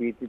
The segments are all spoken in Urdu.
PT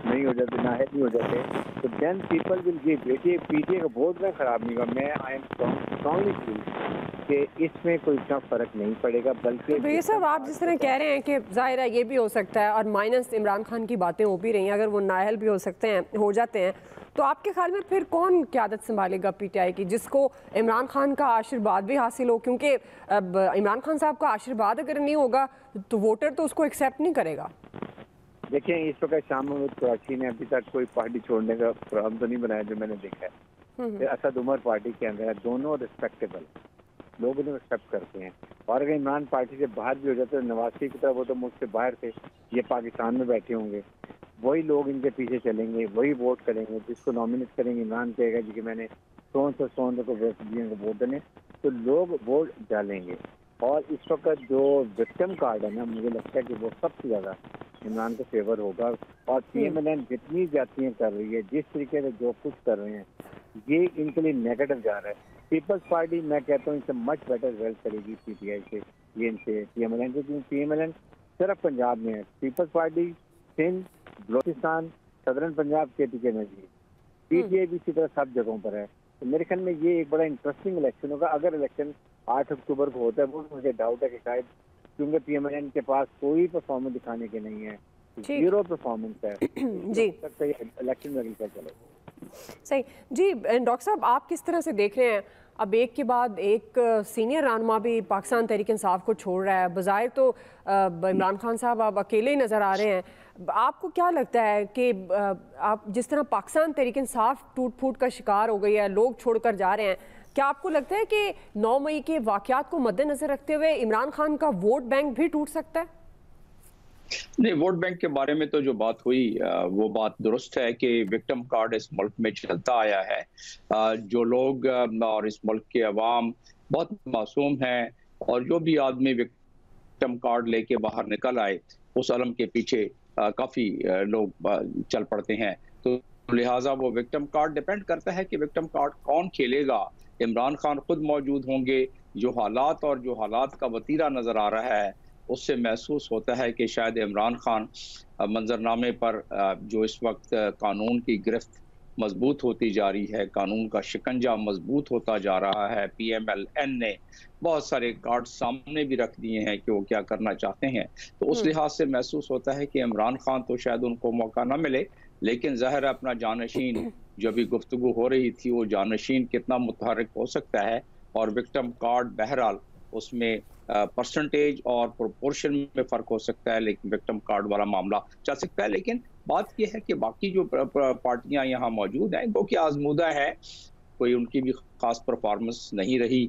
نہیں ہو جاتے، نااہل نہیں ہو جاتے، تو then people will give P T A کا ووٹ میں خراب نہیں ہوگا. میں آئی ایم اسٹرانگلی فیل کہ اس میں کوئی اتنا فرق نہیں پڑے گا. بلکہ یہ صاحب آپ جس طرح کہہ رہے ہیں کہ ظاہر ہے یہ بھی ہو سکتا ہے، اور مائنس عمران خان کی باتیں ہو بھی رہی ہیں، اگر وہ نااہل بھی ہو جاتے ہیں، تو آپ کے خیال میں پھر کون قیادت سنبھالے گا پی ٹی آئی کی، جس کو عمران خان کا آشیرواد بھی حاصل ہو؟ کیونکہ اب عمران خان صاحب کا آشیرواد اگر نہیں ہوگا تو ووٹر تو اس کو ایکسیپٹ نہیں کرے گا. دیکھیں اس وقت شاہ محمود قریشی نے ابھی تک کوئی پارٹی چھوڑنے کا پروگرام تو نہیں بنایا جو میں نے دیکھا ہے. اسد عمر پارٹی کے اندر ہے، دونوں ریسپیکٹیبل، لوگ انہیں ایکسیپٹ کرتے ہیں. اور اگر عمران پارٹی سے باہر بھی ہو جاتے تو نواز شریف کی طرح وہ تو ملک سے باہر تھے، یہ پاکستان میں بیٹھے ہوں گے، وہی لوگ ان کے پیچھے چلیں گے، وہی ووٹ کریں گے. جس کو نامنیٹ کریں گے عمران کہے گا جی کہ میں نے سون کو ووٹ دینے، تو لوگ ووٹ ڈالیں گے. اور اس وقت جو وکٹم کارڈ ہے نا، مجھے لگتا ہے کہ وہ سب سے زیادہ عمران کو فیور ہوگا. اور پی ایم ایل این جتنی زیادتیاں کر رہی ہے، جس طریقے سے جو کچھ کر رہے ہیں، یہ ان کے لیے نیگیٹو جا رہا ہے. پیپلز پارٹی میں کہتا ہوں ان سے مچ بیٹر ریزلٹ کرے گی پی ٹی آئی سے، یہ ان سے پی ایم ایل این سے. کیونکہ پی ایم ایل این صرف پنجاب میں ہے، پیپلز پارٹی سندھ، بلوچستان، صدرن پنجاب کے ٹی کے میں بھی، پی ٹی آئی بھی اسی طرح سب جگہوں پر ہے. تو میرے خیال میں یہ ایک بڑا انٹرسٹنگ الیکشن ہوگا. اگر الیکشن 8 اکتوبر کو ہوتا ہے، وہ مجھے ڈاؤٹ ہے کہ شاید، کیونکہ پی ایم ایل این کے پاس کوئی پرفارمنس دکھانے کے نہیں ہے، زیرو پرفارمنس ہے. جی الیکشن میں اگلی چلے. صحیح. جی ڈاکٹر صاحب آپ کس طرح سے دیکھ رہے ہیں، اب ایک کے بعد ایک سینئر رہنما بھی پاکستان تحریک انصاف کو چھوڑ رہا ہے، بظاہر تو عمران خان صاحب آپ اکیلے ہی نظر آ رہے ہیں. آپ کو کیا لگتا ہے کہ آپ جس طرح پاکستان تحریک انصاف ٹوٹ پھوٹ کا شکار ہو گئی ہے، لوگ چھوڑ کر جا رہے ہیں، کیا آپ کو لگتا ہے کہ 9 مئی کے واقعات کو مد نظر رکھتے ہوئے عمران خان کا ووٹ بینک بھی ٹوٹ سکتا ہے؟ نہیں، ووٹ بینک کے بارے میں تو جو بات ہوئی وہ بات درست ہے کہ وکٹم کارڈ اس ملک میں چلتا آیا ہے. جو لوگ اور اس ملک کے عوام بہت معصوم ہیں، اور جو بھی آدمی وکٹم کارڈ لے کے باہر نکل آئے اس علم کے پیچھے کافی لوگ چل پڑتے ہیں. تو لہٰذا وہ وکٹم کارڈ ڈیپینڈ کرتا ہے کہ وکٹم کارڈ کون کھیلے گا. عمران خان خود موجود ہوں گے. جو حالات کا وتیرہ نظر آ رہا ہے اس سے محسوس ہوتا ہے کہ شاید عمران خان منظرنامے پر جو اس وقت قانون کی گرفت مضبوط ہوتی جا رہی ہے، قانون کا شکنجہ مضبوط ہوتا جا رہا ہے. پی ایم ایل این نے بہت سارے کارڈ سامنے بھی رکھ دیے ہیں کہ وہ کیا کرنا چاہتے ہیں. تو اس لحاظ سے محسوس ہوتا ہے کہ عمران خان تو شاید ان کو موقع نہ ملے، لیکن ظاہر اپنا جانشین جو بھی گفتگو ہو رہی تھی، وہ جانشین کتنا متحرک ہو سکتا ہے. اور وکٹم کارڈ بہرحال اس میں پرسنٹیج اور پروپورشن میں فرق ہو سکتا ہے، لیکن وکٹم کارڈ والا معاملہ چل سکتا ہے. لیکن بات یہ ہے کہ باقی جو پارٹیاں یہاں موجود ہیں وہ کہ آزمودہ ہے، کوئی ان کی بھی خاص پرفارمنس نہیں رہی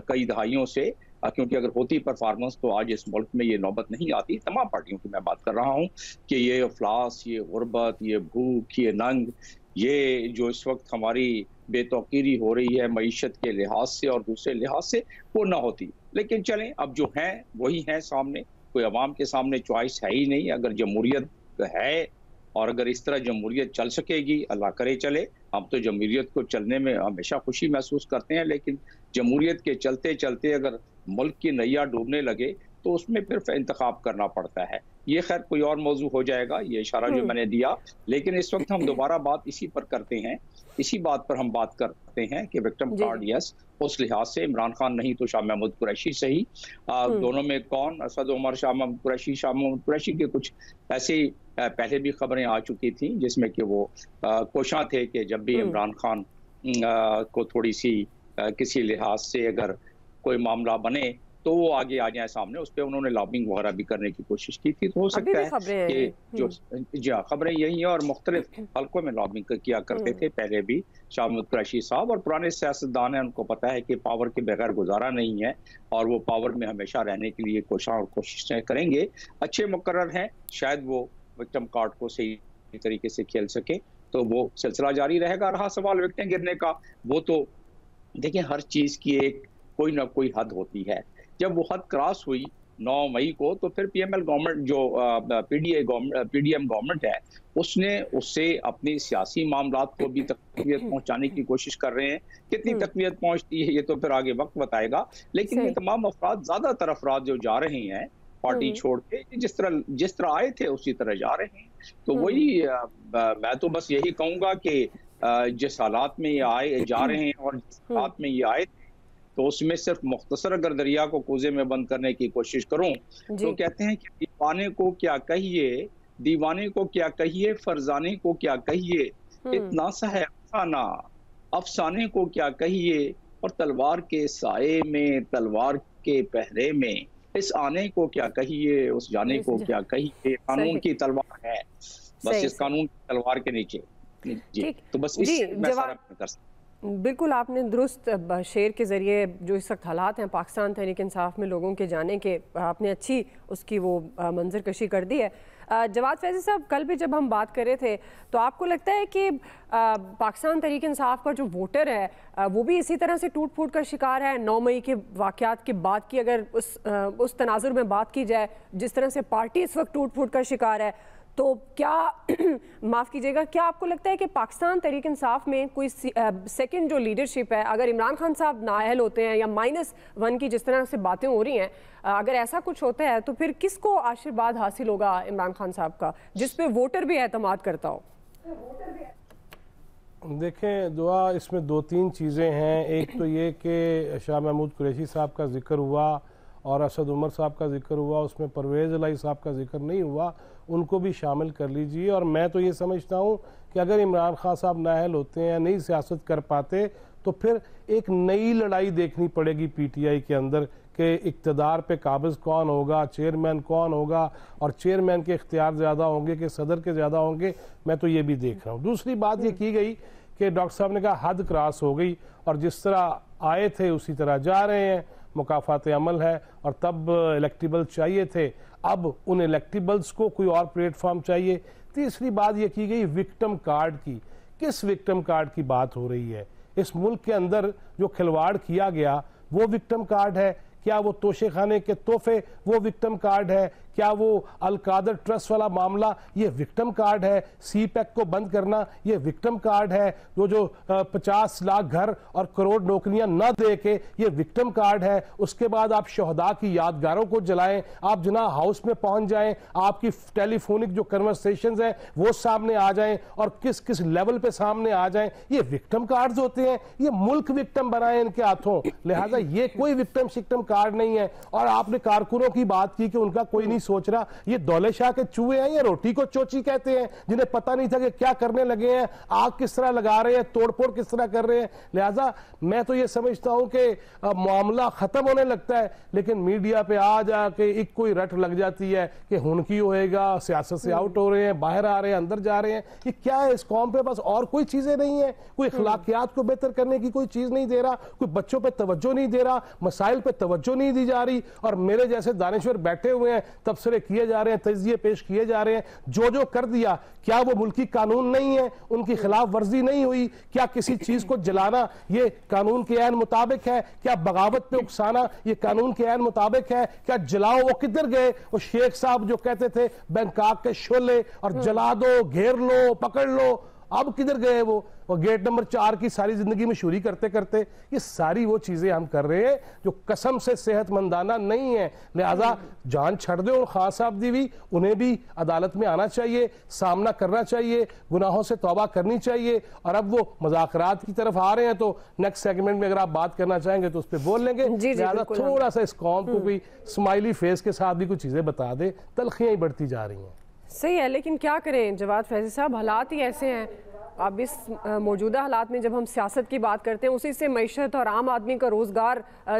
کئی دہائیوں سے، کیونکہ اگر ہوتی پرفارمنس تو آج اس ملک میں یہ نوبت نہیں آتی. تمام پارٹیوں کی میں بات کر رہا ہوں کہ یہ افلاس، یہ غربت، یہ بھوک، یہ ننگ، یہ جو اس وقت ہماری بے توقیری ہو رہی ہے معیشت کے لحاظ سے اور دوسرے لحاظ سے، وہ نہ ہوتی. لیکن چلیں، اب جو ہیں وہی ہیں سامنے، کوئی عوام کے سامنے چوائس ہے ہی نہیں. اگر جمہوریت ہے اور اگر اس طرح جمہوریت چل سکے گی، اللہ کرے چلے، ہم تو جمہوریت کو چلنے میں ہمیشہ خوشی محسوس کرتے ہیں، لیکن جمہوریت کے چلتے چلتے اگر ملک کی نیا ڈوبنے لگے تو اس میں پھر انتخاب کرنا پڑتا ہے. یہ خیر کوئی اور موضوع ہو جائے گا، یہ اشارہ جو میں نے دیا. لیکن اس وقت ہم دوبارہ بات اسی پر کرتے ہیں، اسی بات پر ہم بات کرتے ہیں کہ وکٹم کارڈ یس، اس لحاظ سے عمران خان نہیں تو شاہ محمود قریشی صحیح. دونوں میں کون؟ اسد عمر، شاہ محمود قریشی. شاہ محمود قریشی کے کچھ ایسی پہلے بھی خبریں آ چکی تھیں جس میں کہ وہ کوشاں تھے کہ جب بھی عمران خان کو تھوڑی سی کسی لحاظ سے اگر کوئی معاملہ بنے تو وہ آگے آ جائیں سامنے. اس پہ انہوں نے لابنگ وغیرہ بھی کرنے کی کوشش کی تھی. تو ہو سکتا ہے کہ جو خبریں یہی ہیں، اور مختلف حلقوں میں لابنگ کیا کرتے تھے پہلے بھی شاہ محمود قریشی صاحب. اور پرانے سیاستدان ہیں، ان کو پتہ ہے کہ پاور کے بغیر گزارا نہیں ہے، اور وہ پاور میں ہمیشہ رہنے کے لیے کوششیں کریں گے. اچھے مقرر ہیں، شاید وہ وکٹم کارڈ کو صحیح طریقے سے کھیل سکے، تو وہ سلسلہ جاری رہے گا. رہا سوال وکٹیں گرنے کا، وہ تو دیکھیں ہر چیز کی ایک کوئی نہ کوئی حد ہوتی ہے. جب وہ حد کراس ہوئی 9 مئی کو، تو پھر پی ایم ایل گورنمنٹ جو پی ڈی ایم گورنمنٹ ہے، اس نے اس سے اپنی سیاسی معاملات کو بھی تقویت پہنچانے کی کوشش کر رہے ہیں. کتنی تقویت پہنچتی ہے یہ تو پھر آگے وقت بتائے گا. لیکن یہ تمام افراد، زیادہ تر افراد جو جا رہے ہیں پارٹی چھوڑ کے جس طرح آئے تھے اسی طرح جا رہے ہیں. تو وہی میں تو بس یہی کہوں گا کہ جس حالات میں یہ آئے جا رہے ہیں اور جس حالات میں یہ آئے تو اس میں صرف مختصر اگر دریا کو کوزے میں بند کرنے کی کوشش کروں تو کہتے ہیں کہ دیوانے کو کیا کہیے فرزانے کو کیا کہیے, اتنا سا ہے افسانہ افسانے کو کیا کہیے, اور تلوار کے سائے میں تلوار کے پہرے میں اس آنے کو کیا کہیے اس جانے کو کیا کہیے. قانون کی تلوار ہے, بس اس قانون کی تلوار کے نیچے. جی تو بس اس سے میں سارا کر سکتا. بالکل آپ نے درست شعر کے ذریعے جو اس وقت حالات ہیں پاکستان تحریک انصاف میں لوگوں کے جانے کے آپ نے اچھی اس کی وہ منظر کشی کر دی ہے. جواد فیضی صاحب, کل بھی جب ہم بات کر رہے تھے تو آپ کو لگتا ہے کہ پاکستان تحریک انصاف کا جو ووٹر ہے وہ بھی اسی طرح سے ٹوٹ پھوٹ کا شکار ہے؟ 9 مئی کے واقعات کے بعد کی اگر اس تناظر میں بات کی جائے, جس طرح سے پارٹی اس وقت ٹوٹ پھوٹ کا شکار ہے, تو کیا معاف کیجیے گا, کیا آپ کو لگتا ہے کہ پاکستان تحریک انصاف میں کوئی سیکنڈ جو لیڈرشپ ہے, اگر عمران خان صاحب نااہل ہوتے ہیں یا -1 کی جس طرح سے باتیں ہو رہی ہیں, اگر ایسا کچھ ہوتا ہے تو پھر کس کو آشرواد حاصل ہوگا عمران خان صاحب کا, جس پہ ووٹر بھی اعتماد کرتا ہو؟ دیکھیں دعا, اس میں 2-3 چیزیں ہیں. ایک تو یہ کہ شاہ محمود قریشی صاحب کا ذکر ہوا اور اسد عمر صاحب کا ذکر ہوا, اس میں پرویز الہی صاحب کا ذکر نہیں ہوا, ان کو بھی شامل کر لیجئے. اور میں تو یہ سمجھتا ہوں کہ اگر عمران خان صاحب نااہل ہوتے ہیں, نئی سیاست کر پاتے, تو پھر ایک نئی لڑائی دیکھنی پڑے گی پی ٹی آئی کے اندر کہ اقتدار پہ قابض کون ہوگا, چیئرمین کون ہوگا, اور چیئرمین کے اختیار زیادہ ہوں گے کہ صدر کے زیادہ ہوں گے. میں تو یہ بھی دیکھ رہا ہوں. دوسری بات یہ کی گئی کہ ڈاکٹر صاحب نے کہا حد کراس ہو گئی, اور جس طرح آئے تھے اسی طرح جا رہے ہیں, مکافات عمل ہے, اور تب الیکٹیبل چاہیے تھے, اب ان الیکٹیبلز کو کوئی اور پلیٹ فارم چاہیے. تیسری بات یہ کی گئی وکٹم کارڈ کی. کس وکٹم کارڈ کی بات ہو رہی ہے؟ اس ملک کے اندر جو کھلواڑ کیا گیا وہ وکٹم کارڈ ہے کیا؟ وہ توشے خانے کے تحفے وہ وکٹم کارڈ ہے کیا؟ وہ القادر ٹرسٹ والا معاملہ یہ وکٹم کارڈ ہے؟ سی پیک کو بند کرنا یہ وکٹم کارڈ ہے؟ وہ جو 50 لاکھ گھر اور کروڑ نوکریاں نہ دے کے یہ وکٹم کارڈ ہے؟ اس کے بعد آپ شہداء کی یادگاروں کو جلائیں, آپ جناح ہاؤس میں پہنچ جائیں, آپ کی ٹیلی فونک جو کنورسیشنز ہیں وہ سامنے آ جائیں, اور کس لیول پہ سامنے آ جائیں. یہ وکٹم کارڈز ہوتے ہیں, یہ ملک وکٹم بنائے ان کے ہاتھوں. لہٰذا یہ کوئی وکٹم شکٹم کارڈ نہیں ہے. اور آپ نے کارکنوں کی بات کی کہ ان کا کوئی نہیں سوچ رہا. یہ دولت شاہ کے چوہے ہیں, یہ روٹی کو چوچی کہتے ہیں, جنہیں پتہ نہیں تھا کہ کیا کرنے لگے ہیں, آگ کس طرح لگا رہے ہیں, توڑ پھوڑ کس طرح کر رہے ہیں. لہٰذا میں تو یہ سمجھتا ہوں کہ معاملہ ختم ہونے لگتا ہے, لیکن میڈیا پہ آ جا کے ایک کوئی رٹ لگ جاتی ہے کہ ہنکی ہوئے گا, سیاست سے آؤٹ ہو رہے ہیں, باہر آ رہے ہیں, اندر جا رہے ہیں. یہ کیا ہے اس قوم پہ؟ بس اور کوئی چیزیں نہیں ہیں, کوئی اخلاقیات کو بہتر کرنے کی کوئی چیز نہیں دے رہا, کوئی بچوں پہ توجہ نہیں دے رہا, مسائل پہ توجہ نہیں دی جا رہی, اور میرے جیسے دانشور بیٹھے ہوئے ہیں, تبصرے کیے جا رہے ہیں, تجزیے پیش کیے جا رہے ہیں. جو کر دیا, کیا وہ ملکی قانون نہیں ہے؟ ان کی خلاف ورزی نہیں ہوئی؟ کیا کسی چیز کو جلانا یہ قانون کے عین مطابق ہے؟ کیا بغاوت پہ اکسانا یہ قانون کے عین مطابق ہے؟ کیا جلاؤ وہ کدھر گئے وہ شیخ صاحب جو کہتے تھے بینکاک کے شعلے, اور جلا دو, گھیر لو, پکڑ لو, اب کدھر گئے وہ گیٹ نمبر 4 کی ساری زندگی مشہوری کرتے کرتے؟ یہ ساری وہ چیزیں ہم کر رہے ہیں جو قسم سے صحت مندانہ نہیں ہے. لہذا جان چھڑ دے ان خان صاحب دی بھی, انہیں بھی عدالت میں آنا چاہیے, سامنا کرنا چاہیے, گناہوں سے توبہ کرنی چاہیے. اور اب وہ مذاکرات کی طرف آ رہے ہیں, تو نیکسٹ سیگمنٹ میں اگر آپ بات کرنا چاہیں گے تو اس پہ بول لیں گے. لہذا تھوڑا سا اس قوم کو کوئی سمائلی فیس کے ساتھ بھی کچھ چیزیں بتا دے, تلخیاں ہی بڑھتی جا رہی ہیں. صحیح ہے, لیکن کیا کریں جواد فیضی صاحب, حالات ہی ایسے ہیں. اب اس موجودہ حالات میں جب ہم سیاست کی بات کرتے ہیں, اسی سے معیشت اور عام آدمی کا روزگار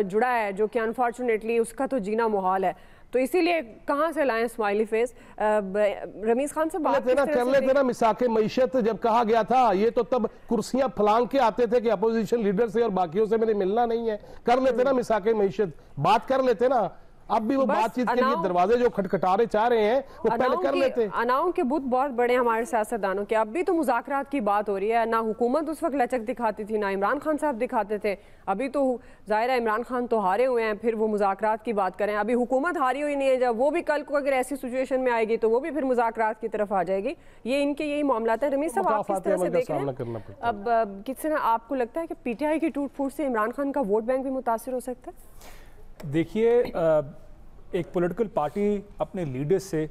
جڑا ہے, جو کہ انفارچونیٹلی اس کا تو جینا محال ہے. تو اسی لیے کہاں سے لائیں اسمائلی فیس؟ رمیز خان سے بات کر لیتے نا. مساق معیشت جب کہا گیا تھا, یہ تو تب کرسیاں پھلانگ کے آتے تھے کہ اپوزیشن لیڈر سے اور باقیوں سے میرے ملنا نہیں ہے. کر لیتے نا مساق معیشت, بات کر لیتے نا. اب بھی وہ بات چیت کے لیے دروازے جو کھٹکھٹارے چاہ رہے ہیں وہ پہلے کر لیتے. اناؤں کے بت بہت بڑے ہمارے سیاستدانوں کے. اب بھی تو مذاکرات کی بات ہو رہی ہے. نہ حکومت اس وقت لچک دکھاتی تھی, نہ عمران خان صاحب دکھاتے تھے. ابھی تو ظاہر ہے عمران خان تو ہارے ہوئے ہیں, پھر وہ مذاکرات کی بات کریں. ابھی حکومت ہاری ہوئی نہیں ہے, جب وہ بھی کل کو اگر ایسی سچویشن میں آئے گی تو وہ بھی پھر مذاکرات کی طرف آ جائے گی. یہ ان کے یہی معاملات ہیں. رمیز صاحب آپ کس طرح سے دیکھ رہے ہیں؟ اب کس طرح آپ کو لگتا ہے کہ پی ٹی آئی کی ٹوٹ پھوٹ سے عمران خان کا ووٹ بینک بھی متاثر ہو سکتا ہے؟ دیکھیے ایک پولیٹیکل پارٹی اپنے لیڈرز سے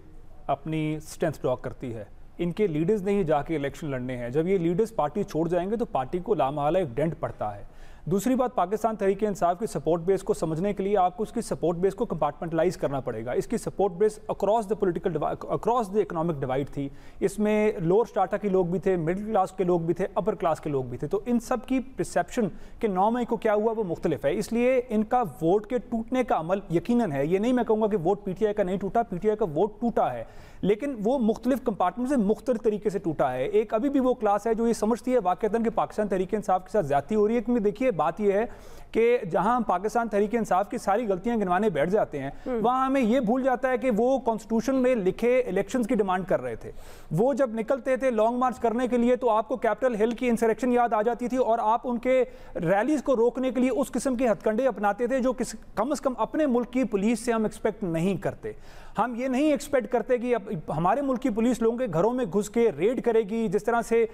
اپنی سٹرینتھ ڈرا کرتی ہے. ان کے لیڈرز نے ہی جا کے الیکشن لڑنے ہیں. جب یہ لیڈرز پارٹی چھوڑ جائیں گے تو پارٹی کو لامحالہ ایک ڈینٹ پڑتا ہے. دوسری بات, پاکستان تحریک انصاف کی سپورٹ بیس کو سمجھنے کے لیے آپ کو اس کی سپورٹ بیس کو کمپارٹمنٹلائز کرنا پڑے گا. اس کی support base across the economic divide تھی. اس میں لوور سٹاٹا کے لوگ بھی تھے, مڈل کلاس کے لوگ بھی تھے, اپر کلاس کے لوگ بھی تھے. تو ان سب کی پرسیپشن کہ 9 مئی کو کیا ہوا وہ مختلف ہے. اس لیے ان کا ووٹ کے ٹوٹنے کا عمل یقیناً ہے. یہ نہیں میں کہوں گا کہ ووٹ پی ٹی آئی کا نہیں ٹوٹا, پی ٹی آئی کا ووٹ ٹوٹا ہے, لیکن وہ مختلف کمپارٹمنٹ سے مختلف طریقے سے ٹوٹا ہے. ایک ابھی بھی وہ کلاس ہے جو یہ سمجھتی ہے واقعتاً کہ پاکستان تحریک انصاف کے ساتھ زیادتی ہو رہی ہے. کیونکہ دیکھیے بات یہ ہے کہ جہاں ہم پاکستان تحریک انصاف کی ساری غلطیاں گنوانے بیٹھ جاتے ہیں, وہاں ہمیں یہ بھول جاتا ہے کہ وہ کانسٹیٹیوشن میں لکھے الیکشنز کی ڈیمانڈ کر رہے تھے. وہ جب نکلتے تھے لانگ مارچ کرنے کے لیے تو آپ کو کیپٹل ہل کی انسریکشن یاد آ جاتی تھی, اور آپ ان کے ریلیز کو روکنے کے لیے اس قسم کے ہتھ کنڈے اپناتے تھے جو کم از کم اپنے ملک کی پولیس سے ہم ایکسپیکٹ نہیں کرتے. ہم یہ نہیں ایکسپیکٹ کرتے کہ ہمارے ملک کی پولیس لوگوں کے گھروں میں گھس کے ریڈ کرے گی. جس طرح سے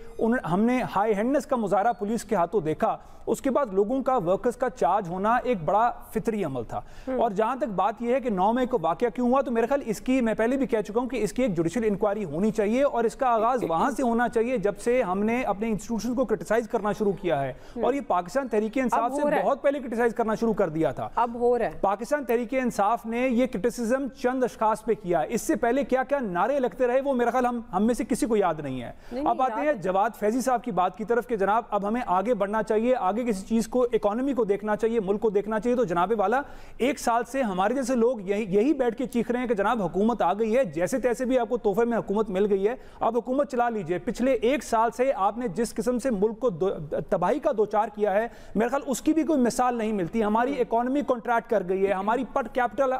ہم نے ہائی ہینڈنس کا مظاہرہ پولیس کے ہاتھوں دیکھا, اس کے بعد لوگوں کا ورکرز کا چارج ہونا ایک بڑا فطری عمل تھا. اور جہاں تک بات یہ ہے کہ 9 مئی کو واقعہ کیوں ہوا, تو میرے خیال اس کی میں پہلے بھی کہہ چکا ہوں کہ اس کی ایک جوڈیشل انکوائری ہونی چاہیے, اور اس کا آغاز وہاں سے ہونا چاہیے جب سے ہم نے اپنے انسٹیٹیوشن کو کرٹیسائز کرنا شروع کیا ہے. اور یہ پاکستان تحریک انصاف سے بہت پہلے کرٹیسائز کرنا شروع کر دیا تھا. اب ہو رہا ہے. پاکستان تحریک انصاف نے یہ کرٹیسزم چند اشخاص پہ کیا. اس سے پہلے کیا کیا نعرے لگتے رہے وہ میرا خیال ہم میں سے کسی کو یاد نہیں ہے. اب آتے ہیں جواد فیضی صاحب کی بات کی طرف کہ جناب اب ہمیں آگے بڑھنا چاہیے, آگے کسی چیز کو, اکانومی کو دیکھنا چاہیے, ملک کو دیکھنا چاہیے. تو جناب والا 1 سال سے ہمارے جیسے لوگ یہی بیٹھ کے چیخ رہے ہیں کہ جناب حکومت آ گئی ہے, جیسے تیسے بھی آپ کو تحفے میں حکومت مل گئی ہے, اب حکومت چلا لیجئے. پچھلے 1 سال سے آپ نے جس قسم سے ملک کو تباہی کا دوچار کیا ہے, میرے خیال اس کی بھی کوئی مثال نہیں ملتی. ہماری اکانومی کنٹریکٹ کر گئی ہے, ہماری پر کیپٹل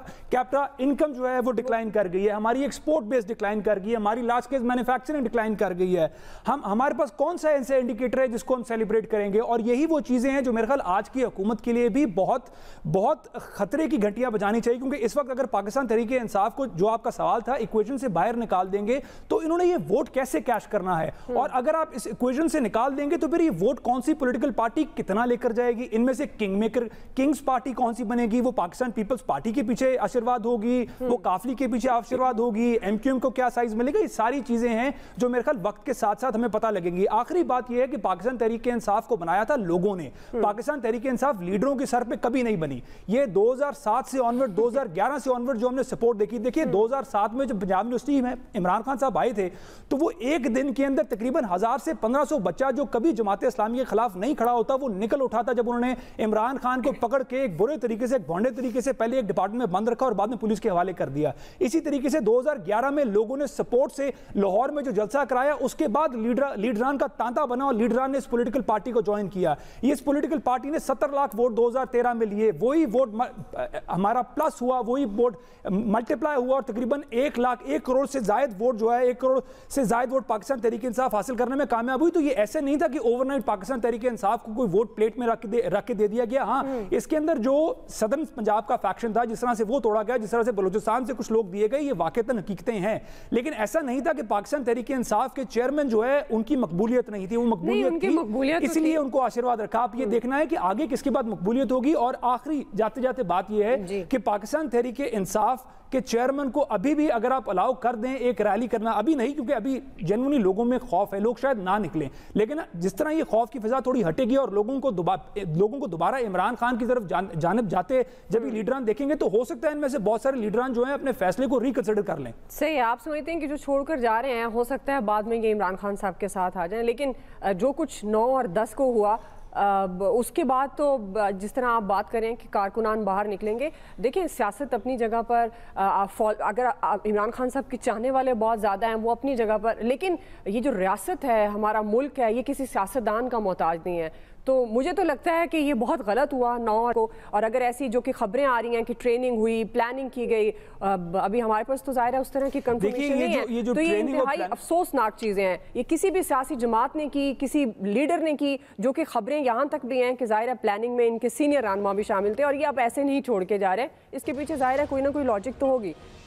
انکم جو ہے وہ ڈکلائن کر گئی ہے, ہماری ایکسپورٹ بیس ڈکلائن کر گئی ہے, ہماری لارج اسکیل مینوفیکچرنگ ڈکلائن کر گئی ہے. ہمارے پاس کون سا ایسا انڈیکیٹر ہے جس کو ہم سیلیبریٹ کریں گے؟ اور یہی وہ چیزیں ہیں جو میرے خیال آج کی حکومت کے لیے بھی بہت بہت خطرے کی گھنٹیاں بجانی چاہیے. کیونکہ اس وقت اگر پاکستان تحریک انصاف کو, جو آپ کا سوال تھا, ایکویشن سے باہر نکال دیں گے تو انہوں نے یہ ووٹ کیسے کیش کرنا ہے, اور اگر آپ اس ایکویشن سے نکال دیں گے تو پھر یہ ووٹ کون سی پولیٹیکل پارٹی کتنا لے کر جائے گی؟ ان میں سے کنگز پارٹی کون سی بنے گی؟ وہ پاکستان پیپلز پارٹی کے پیچھے آشیرواد ہوگی, وہ کافلی کے پیچھے آشیرواد ہوگی, ایم کیو ایم کو کیا سائز ملے گا؟ یہ ساری چیزیں ہیں جو میرے خیال وقت کے ساتھ ساتھ ہمیں پتہ لگیں گی. آخری بات یہ ہے کہ پاکستان تحریک انصاف کو بنایا تھا لوگوں نے. پاکستان تحریک انصاف لیڈروں کے سر پہ کبھی نہیں بنی. یہ 2007 سے آنورڈ, 2011 سے آنورڈ جو ہم نے سپورٹ دیکھی, دیکھیے 2007 میں جب پنجاب یونیورسٹی میں عمران خان صاحب آئے تھے تو وہ ایک دن کے اندر تقریباً 1000 سے 1500 بچہ جو کبھی جماعت اسلامی کے خلاف نہیں کھڑا ہوتا وہ نکل اٹھا تھا, جب انہوں نے عمران خان کو پکڑ کے ایک برے طریقے سے, ایک بھونڈے طریقے سے پہلے ایک ڈپارٹمنٹ میں بند رکھا اور بعد میں پولیس کے حوالے کر دیا. اسی طریقے سے 2011 میں لوگوں نے سپورٹ سے لاہور میں جو جلسہ کرایا, اس کے بعد لیڈران کا تانتا بنا اور لیڈران نے اس پولیٹیکل پارٹی کو جوائن کیا. اس پولیٹیکل پارٹی نے 70 لاکھ ووٹ 2013 میں لیے, وہی ووٹ ہمارا پلس ہوا, وہی ووٹ ملٹیپلائی ہوا, اور تقریباً 1 کروڑ سے زائد ووٹ جو ہے 1 کروڑ سے زائد ووٹ پاکستان تحریک انصاف حاصل کرنے میں کامیاب ہوئی. تو یہ ایسے نہیں تھا کہ اوور نائٹ پاکستان تحریک انصاف کو کوئی ووٹ پلیٹ میں رکھ کے دے دیا گیا. ہاں, اس کے اندر جو صدر پنجاب کا فیکشن تھا, جس طرح سے وہ توڑا گیا, جس طرح سے بلوچستان سے کچھ لوگ دیے گئے, یہ واقعتاً حقیقتیں ہیں. لیکن ایسا نہیں تھا کہ پاکستان تحریک انصاف کے چیئرمین جو ہے ان کی مقبولیت نہیں تھی, وہ مقبولیت تھی, اس لیے ان کو آشیرواد رکھا. آپ یہ دیکھنا ہے کہ آگے کس کے بعد مقبولیت ہوگی. اور آخری جاتے جاتے بات یہ ہے کہ پاکستان تحریک انصاف کہ چیئرمین کو ابھی بھی اگر آپ الاؤ کر دیں ایک ریلی کرنا, ابھی نہیں کیونکہ ابھی جنونی لوگوں میں خوف ہے, لوگ شاید نہ نکلیں, لیکن جس طرح یہ خوف کی فضا تھوڑی ہٹے گی اور لوگوں کو دوبارہ عمران خان کی طرف جانب جاتے جب یہ لیڈران دیکھیں گے تو ہو سکتا ہے ان میں سے بہت سارے لیڈران جو ہیں اپنے فیصلے کو ریکنسیڈر کر لیں. صحیح, آپ سمجھتے ہیں کہ جو چھوڑ کر جا رہے ہیں ہو سکتا ہے بعد میں یہ عمران خان صاحب کے ساتھ آ جائیں, لیکن جو کچھ 9 اور 10 کو ہوا اس کے بعد تو جس طرح آپ بات کریں کہ کارکنان باہر نکلیں گے, دیکھیں سیاست اپنی جگہ پر, اگر عمران خان صاحب کے چاہنے والے بہت زیادہ ہیں وہ اپنی جگہ پر, لیکن یہ جو ریاست ہے, ہمارا ملک ہے, یہ کسی سیاستدان کا محتاج نہیں ہے. تو مجھے تو لگتا ہے کہ یہ بہت غلط ہوا 9 کو. اور اگر ایسی جو کہ خبریں آ رہی ہیں کہ ٹریننگ ہوئی, پلاننگ کی گئی, ابھی ہمارے پاس تو ظاہر ہے اس طرح کی کنفرمیشن نہیں ہے, تو یہ انتہائی افسوسناک چیزیں ہیں. یہ کسی بھی سیاسی جماعت نے کی, کسی لیڈر نے کی, جو کہ خبریں یہاں تک بھی ہیں کہ ظاہر ہے پلاننگ میں ان کے سینئر رہنما بھی شامل تھے, اور یہ اب ایسے نہیں چھوڑ کے جا رہے. اس کے پیچھے ظاہر ہے کوئی نہ کوئی لاجک تو ہوگی.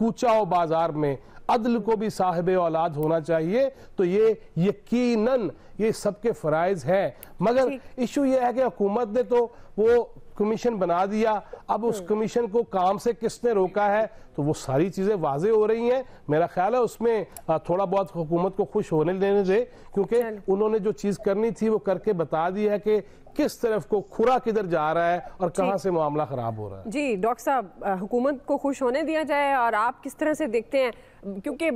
کوچہ و بازار میں عدل کو بھی صاحب اولاد ہونا چاہیے. تو یہ یقیناً یہ سب کے فرائض ہیں, مگر ایشو یہ ہے کہ حکومت نے تو وہ کمیشن بنا دیا, اب اس کمیشن کو کام سے کس نے روکا ہے, تو وہ ساری چیزیں واضح ہو رہی ہیں. میرا خیال ہے اس میں تھوڑا بہت حکومت کو خوش ہونے دینے دے, کیونکہ انہوں نے جو چیز کرنی تھی وہ کر کے بتا دی ہے کہ کس طرف کو کھرا کدھر جا رہا ہے اور کہاں سے معاملہ خراب ہو رہا ہے. جی ڈاکٹر صاحب, حکومت کو خوش ہونے دیا جائے, اور آپ کس طرح سے دیکھتے ہیں, کیونکہ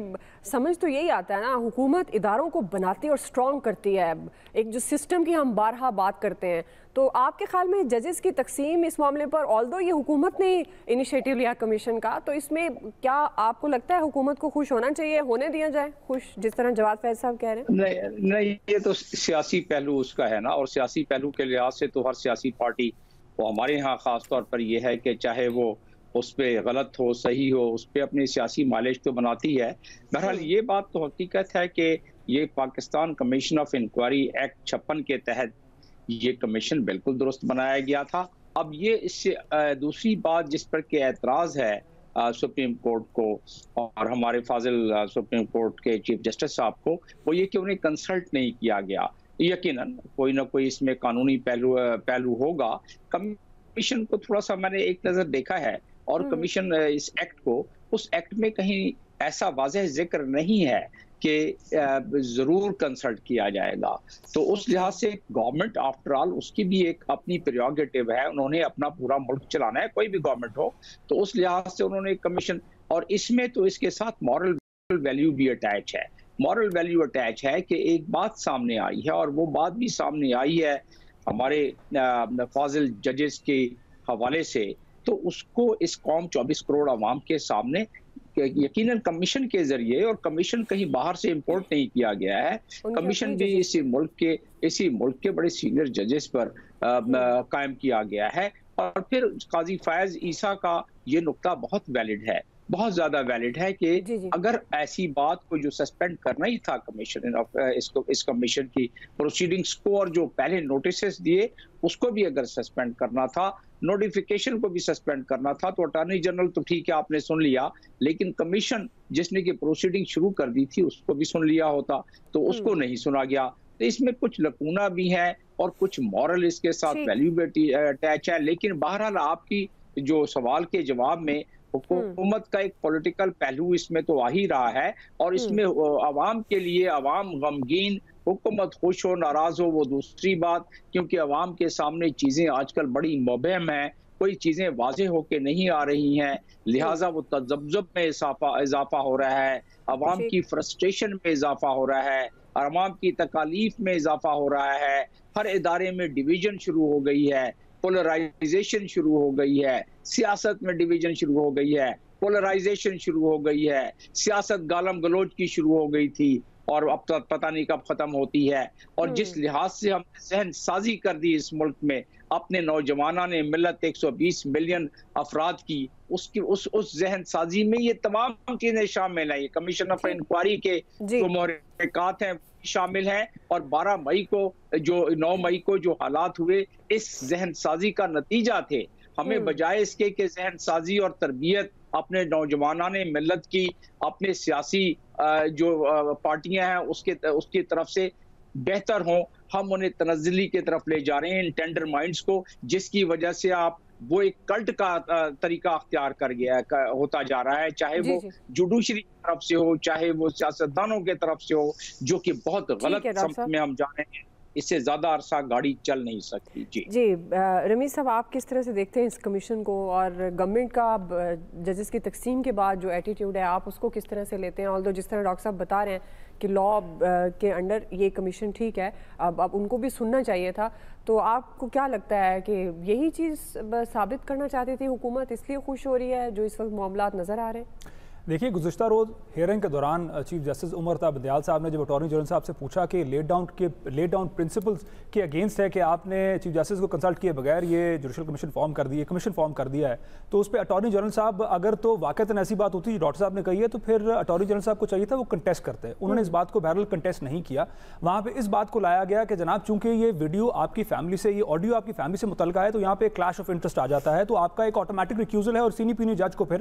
سمجھ تو یہی آتا ہے نا, حکومت اداروں کو بناتی اور سٹرونگ کرتی ہے, ایک جو سسٹم کی ہم بارہا بات کرتے ہیں, تو آپ کے خیال میں ججز کی تقسیم اس معاملے پر, آلدو یہ حکومت نے انیشیٹو لیا کمیشن کا, تو اس میں کیا آپ کو لگتا ہے حکومت کو خوش ہونا چاہیے, ہونے دیا جائے خوش, جس طرح جواد فیض صاحب کہہ رہے ہیں؟ نہیں, یہ تو سیاسی پہلو اس کا ہے نا, اور سیاسی پہلو کے لحاظ سے تو ہر سیاسی پارٹی, وہ ہمارے ہاں خاص طور پر یہ ہے کہ چاہے وہ اس پہ غلط ہو صحیح ہو, اس پہ اپنی سیاسی مائلیج تو بناتی ہے. بہرحال یہ بات تو حقیقت ہے کہ یہ Pakistan commission of inquiry act 56 کے تحت یہ کمیشن بالکل درست بنایا گیا تھا. اب یہ اس سے دوسری بات جس پر کہ اعتراض ہے سپریم کورٹ کو اور ہمارے فاضل سپریم کورٹ کے چیف جسٹس صاحب کو, وہ یہ کہ انہیں کنسلٹ نہیں کیا گیا. یقیناً کوئی نہ کوئی اس میں قانونی پہلو ہوگا. کمیشن کو تھوڑا سا میں نے ایک نظر دیکھا ہے, اور کمیشن اس ایکٹ کو, اس ایکٹ میں کہیں ایسا واضح ذکر نہیں ہے کہ ضرور کنسلٹ کیا جائے گا. تو اس لحاظ سے گورنمنٹ آفٹر آل اس کی بھی ایک اپنی پریروگیٹو ہے, انہوں نے اپنا پورا ملک چلانا ہے, کوئی بھی گورنمنٹ ہو, تو اس لحاظ سے انہوں نے کمیشن, اور اس میں تو اس کے ساتھ مورل ویلیو بھی اٹیچ ہے. مورل ویلیو اٹیچ ہے کہ ایک بات سامنے آئی ہے, اور وہ بات بھی سامنے آئی ہے ہمارے فاضل ججز کے حوالے سے, تو اس کو اس قوم 24 کروڑ عوام کے سامنے یقیناً کمیشن کے ذریعے, اور کمیشن کہیں باہر سے امپورٹ نہیں کیا گیا ہے, کمیشن بھی اسی ملک کے بڑے سینئر ججز پر قائم کیا گیا ہے. اور پھر قاضی فائز عیسیٰ کا یہ نقطہ بہت ویلڈ ہے, بہت زیادہ ویلڈ ہے کہ اگر ایسی بات کو جو سسپینڈ کرنا ہی تھا کمیشن اس کمیشن کی پروسیڈنگز کو, اور جو پہلے نوٹسز دیے اس کو بھی اگر سسپینڈ کرنا تھا, نوٹیفیکیشن کو بھی سسپینڈ کرنا تھا, تو اٹارنی جنرل تو ٹھیک ہے آپ نے سن لیا, لیکن کمیشن جس نے کہ پروسیڈنگ شروع کر دی تھی اس کو بھی سن لیا ہوتا, تو اس کو نہیں سنا گیا. تو اس میں کچھ لکونہ بھی ہے اور کچھ مورل اس کے ساتھ ویلیو اٹیچ ہے. لیکن بہرحال آپ کی جو سوال کے جواب میں حکومت کا ایک پولیٹیکل پہلو اس میں تو آ ہی رہا ہے, اور اس میں عوام کے لیے, عوام غمگین, حکومت خوش ہو ناراض ہو وہ دوسری بات, کیونکہ عوام کے سامنے چیزیں آج کل بڑی مبہم ہیں, کوئی چیزیں واضح ہو کے نہیں آ رہی ہیں, لہٰذا وہ تذبذب میں اضافہ ہو رہا ہے, عوام کی فرسٹریشن میں اضافہ ہو رہا ہے, عوام کی تکالیف میں اضافہ ہو رہا ہے, ہر ادارے میں ڈویژن شروع ہو گئی ہے, پولرائزیشن شروع ہو گئی ہے, سیاست میں ڈویژن شروع ہو گئی ہے, پولرائزیشن شروع ہو گئی ہے, سیاست گالم گلوچ کی شروع ہو گئی تھی اور اب تک پتہ نہیں کب ختم ہوتی ہے. اور جس لحاظ سے ہم نے ذہن سازی کر دی اس ملک میں, اپنے نوجوانوں نے ملت 120 ملین افراد کی, اس ذہن سازی میں یہ تمام چیزیں شامل ہیں. یہ کمیشن آف انکوائری کے جو محرکات ہیں شامل ہیں, اور 12 مئی کو جو 9 مئی کو جو حالات ہوئے اس ذہن سازی کا نتیجہ تھے. ہمیں بجائے اس کے کہ ذہن سازی اور تربیت اپنے نوجوانوں نے ملت کی, اپنے سیاسی جو پارٹیاں ہیں اس کی طرف سے بہتر ہوں, ہم انہیں تنزلی کی طرف لے جا رہے ہیں, ان ٹینڈر مائنڈز کو, جس کی وجہ سے آپ وہ ایک کلٹ کا طریقہ اختیار کر گیا ہوتا جا رہا ہے, چاہے وہ جوڈیشری کی طرف سے ہو, چاہے وہ سیاستدانوں کی طرف سے ہو, جو کہ بہت غلط سمت میں ہم جا رہے ہیں. اس سے زیادہ عرصہ گاڑی چل نہیں سکتی. جی رمیز صاحب, آپ کس طرح سے دیکھتے ہیں اس کمیشن کو, اور گورنمنٹ کا ججز کی تقسیم کے بعد جو ایٹیٹیوڈ ہے آپ اس کو کس طرح سے لیتے ہیں؟ آلدو جس طرح ڈاکٹر صاحب بتا رہے ہیں کہ لا کے انڈر یہ کمیشن ٹھیک ہے, اب ان کو بھی سننا چاہیے تھا, تو آپ کو کیا لگتا ہے کہ یہی چیز ثابت کرنا چاہتی تھی حکومت, اس لیے خوش ہو رہی ہے جو اس وقت معاملات نظر آ رہے ہیں؟ دیکھیے, گزشتہ روز ہیئرنگ کے دوران چیف جسٹس عمر تا بندیال صاحب نے جب اٹارنی جنرل صاحب سے پوچھا کہ لیٹ ڈاؤن پرنسپلز کے اگینسٹ ہے کہ آپ نے چیف جسٹس کو کنسلٹ کیے بغیر یہ جوڈیشل کمیشن فارم کر دیا ہے, تو اس پہ اٹارنی جنرل صاحب اگر تو واقعتاً ایسی بات ہوتی جو ڈاکٹر صاحب نے کہی ہے, تو پھر اٹارنی جنرل صاحب کو چاہیے تھا وہ کنٹیسٹ کرتے. انہوں نے اس بات کو بہرحال کنٹیسٹ نہیں کیا. وہاں پہ اس بات کو لایا گیا کہ جناب چونکہ یہ ویڈیو آپ کی فیملی سے, یہ آڈیو آپ کی فیملی سے متعلقہ ہے, تو یہاں پہ کلیش آف انٹرسٹ آ جاتا ہے, تو آپ کا ایک آٹومیٹک ریکیوزل ہے, اور سینی پینی جج کو پھر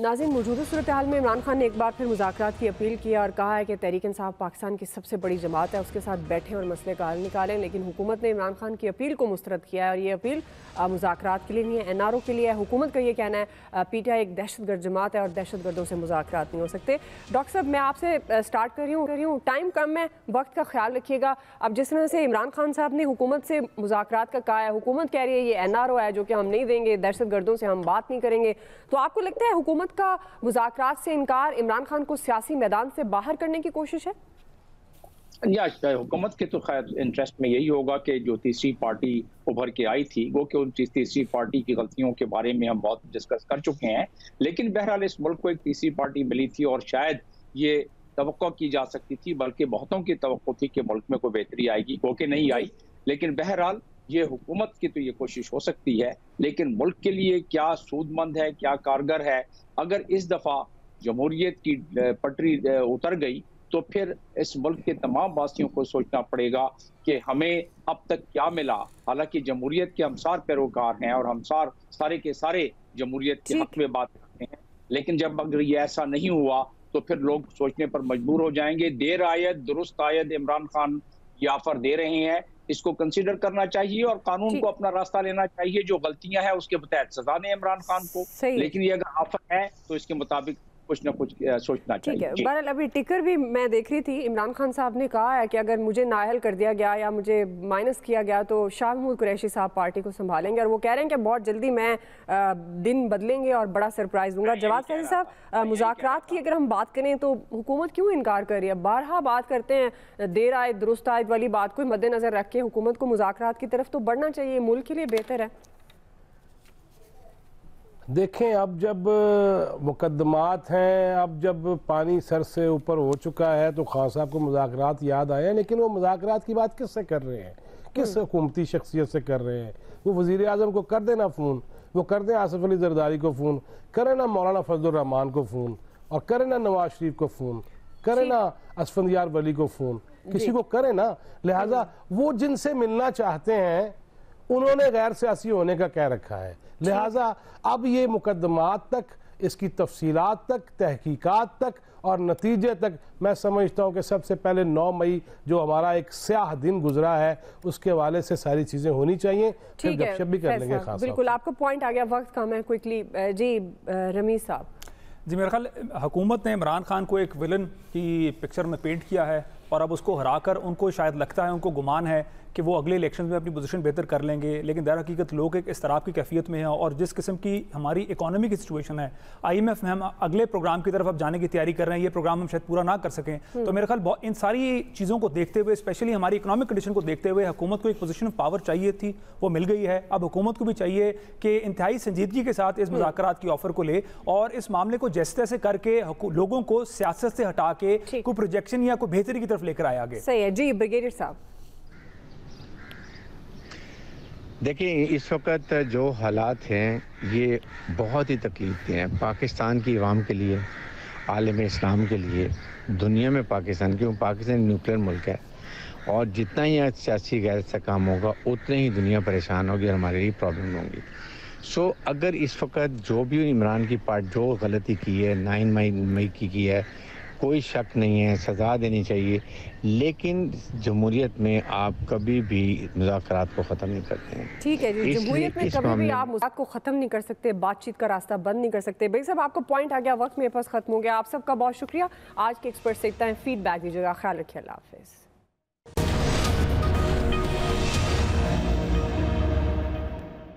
ناظرین، موجودہ صورتحال میں عمران خان نے ایک بار پھر مذاکرات کی اپیل کی اور کہا ہے کہ تحریک انصاف پاکستان کی سب سے بڑی جماعت ہے، اس کے ساتھ بیٹھیں اور مسئلے کا حل نکالیں، لیکن حکومت نے عمران خان کی اپیل کو مسترد کیا ہے اور یہ اپیل مذاکرات کے لیے نہیں ہے، NRO کے لیے ہے۔ حکومت کا یہ کہنا ہے PTI ایک دہشت گرد جماعت ہے اور دہشت گردوں سے مذاکرات نہیں ہو سکتے۔ ڈاکٹر صاحب، میں آپ سے سٹارٹ کر رہی ہوں، ٹائم کم ہے، وقت کا خیال رکھیے گا۔ اب جس طرح سے عمران خان صاحب نے حکومت سے مذاکرات کا کہا ہے، حکومت کہہ رہی ہے یہ NRO ہے جو کہ ہم نہیں دیں گے، دہشت گردوں سے ہم بات نہیں کریں گے، تو آپ کو لگتا ہے حکومت کا مذاکرات سے انکار عمران خان کو سیاسی میدان سے باہر کرنے کی کوشش ہے؟ یا حکومت کے تو خیر انٹرسٹ میں یہی ہوگا کہ جو تیسری پارٹی ابھر کے آئی تھی، وہ کہ ان تیسری پارٹی کی غلطیوں کے بارے میں ہم بہت ڈسکس کر چکے ہیں، لیکن بہرحال اس ملک کو ایک تیسری پارٹی ملی تھی اور شاید یہ توقع کی جا سکتی تھی، بلکہ بہتوں کی توقع تھی کہ ملک میں کوئی بہتری آئے گی، وہ کہ نہیں آئی۔ لیکن بہرحال یہ حکومت کی تو یہ کوشش ہو سکتی ہے، لیکن ملک کے لیے کیا سود مند ہے، کیا کارگر ہے؟ اگر اس دفعہ جمہوریت کی پٹری اتر گئی تو پھر اس ملک کے تمام باسیوں کو سوچنا پڑے گا کہ ہمیں اب تک کیا ملا۔ حالانکہ جمہوریت کے ہم سار پیروکار ہیں اور ہم سارے کے سارے جمہوریت کے حق میں بات کرتے ہیں، لیکن جب اگر یہ ایسا نہیں ہوا تو پھر لوگ سوچنے پر مجبور ہو جائیں گے۔ دیر آید درست آید عمران خان یہ آفر دے رہے ہیں، اس کو کنسیڈر کرنا چاہیے اور قانون کو اپنا راستہ لینا چاہیے، جو غلطیاں ہیں اس کے تحت سزا دیں عمران خان کو، لیکن یہ اگر آفر ہے تو اس کے مطابق کچھ نہ کچھ سوچنا چاہیے۔ ٹھیک ہے، بہرحال ابھی ٹکر بھی میں دیکھ رہی تھی، عمران خان صاحب نے کہا ہے کہ اگر مجھے نااہل کر دیا گیا یا مجھے مائنس کیا گیا تو شاہ محمود قریشی صاحب پارٹی کو سنبھالیں گے، اور وہ کہہ رہے ہیں کہ بہت جلدی میں دن بدلیں گے اور بڑا سرپرائز دوں گا۔ جواد فیضی صاحب، مذاکرات کی اگر ہم بات کریں تو حکومت کیوں انکار کر رہی ہے؟ بارہا بات کرتے ہیں دیر آئے درست آئے والی بات کو مد نظر رکھ کے حکومت کو مذاکرات کی طرف تو بڑھنا چاہیے، ملک کے لیے بہتر ہے۔ دیکھیں، اب جب مقدمات ہیں، اب جب پانی سر سے اوپر ہو چکا ہے تو خان صاحب کو مذاکرات یاد آئے ہیں، لیکن وہ مذاکرات کی بات کس سے کر رہے ہیں؟ کس حکومتی شخصیت سے کر رہے ہیں؟ وہ وزیر اعظم کو کر دینا فون، وہ کر دیں آصف علی زرداری کو فون، کریں نا مولانا فضل الرحمان کو فون، اور کریں نا نواز شریف کو فون، کریں نا اسفندیار ولی کو فون، کسی کو کریں نا۔ لہٰذا وہ جن سے ملنا چاہتے ہیں انہوں نے غیر سیاسی ہونے کا کہہ رکھا ہے، لہٰذا اب یہ مقدمات تک، اس کی تفصیلات تک، تحقیقات تک اور نتیجے تک میں سمجھتا ہوں کہ سب سے پہلے 9 مئی جو ہمارا ایک سیاہ دن گزرا ہے اس کے حوالے سے ساری چیزیں ہونی چاہیے، پھر گپ شپ بھی کر لیں گے۔ خاص بالکل، آپ کو پوائنٹ آ گیا، وقت کم ہے، کوئکلی جی رمیز صاحب۔ جی، میرا خیال حکومت نے عمران خان کو ایک ولن کی پکچر میں پینٹ کیا ہے اور اب اس کو ہرا کر ان کو شاید لگتا ہے، ان کو گمان ہے کہ وہ اگلے الیکشن میں اپنی پوزیشن بہتر کر لیں گے، لیکن در حقیقت لوگ ایک اضطراب کی کیفیت میں ہیں، اور جس قسم کی ہماری اکانومی کی سچویشن ہے، IMF میں ہم اگلے پروگرام کی طرف اب جانے کی تیاری کر رہے ہیں، یہ پروگرام ہم شاید پورا نہ کر سکیں، تو میرے خیال ان ساری چیزوں کو دیکھتے ہوئے، اسپیشلی ہماری اکنامک کنڈیشن کو دیکھتے ہوئے، حکومت کو ایک پوزیشن آف پاور چاہیے تھی، وہ مل گئی ہے۔ اب حکومت کو بھی چاہیے کہ انتہائی سنجیدگی کے ساتھ اس مذاکرات کی آفر کو لے اور اس معاملے کو جیسے تیسے کر کے لوگوں کو سیاست سے ہٹا کے کوئی پروجیکشن یا کوئی بہتری کی طرف لے کر آئے آگے۔ صحیح ہے جی، بریگیڈیئر صاحب۔ دیکھیں، اس وقت جو حالات ہیں یہ بہت ہی تکلیف دہ ہیں پاکستان کی عوام کے لیے، عالم اسلام کے لیے، دنیا میں پاکستان، کیوں پاکستان نیوکلیر ملک ہے، اور جتنا ہی سیاسی غیر استحکام ہوگا اتنے ہی دنیا پریشان ہوگی اور ہمارے لیے پرابلم ہوں گی۔ سو اگر اس وقت جو بھی عمران کی پارٹ جو غلطی کی ہے 9 مئی کی ہے، کوئی شک نہیں ہے، سزا دینی چاہیے، لیکن جمہوریت میں آپ کبھی بھی مذاکرات کو ختم نہیں کرتے ہیں۔ ٹھیک ہے جی، جمہوریت میں کبھی بھی آپ مذاکرات کو ختم نہیں کر سکتے، بات چیت کا راستہ بند نہیں کر سکتے۔ بھائی صاحب، آپ کو پوائنٹ آ گیا، وقت میرے پاس ختم ہو گیا، آپ سب کا بہت شکریہ۔ آج کے ایکسپرٹ سے اتنا ہے، فیڈ بیک دیجیے گا، خیال رکھیے، اللہ حافظ۔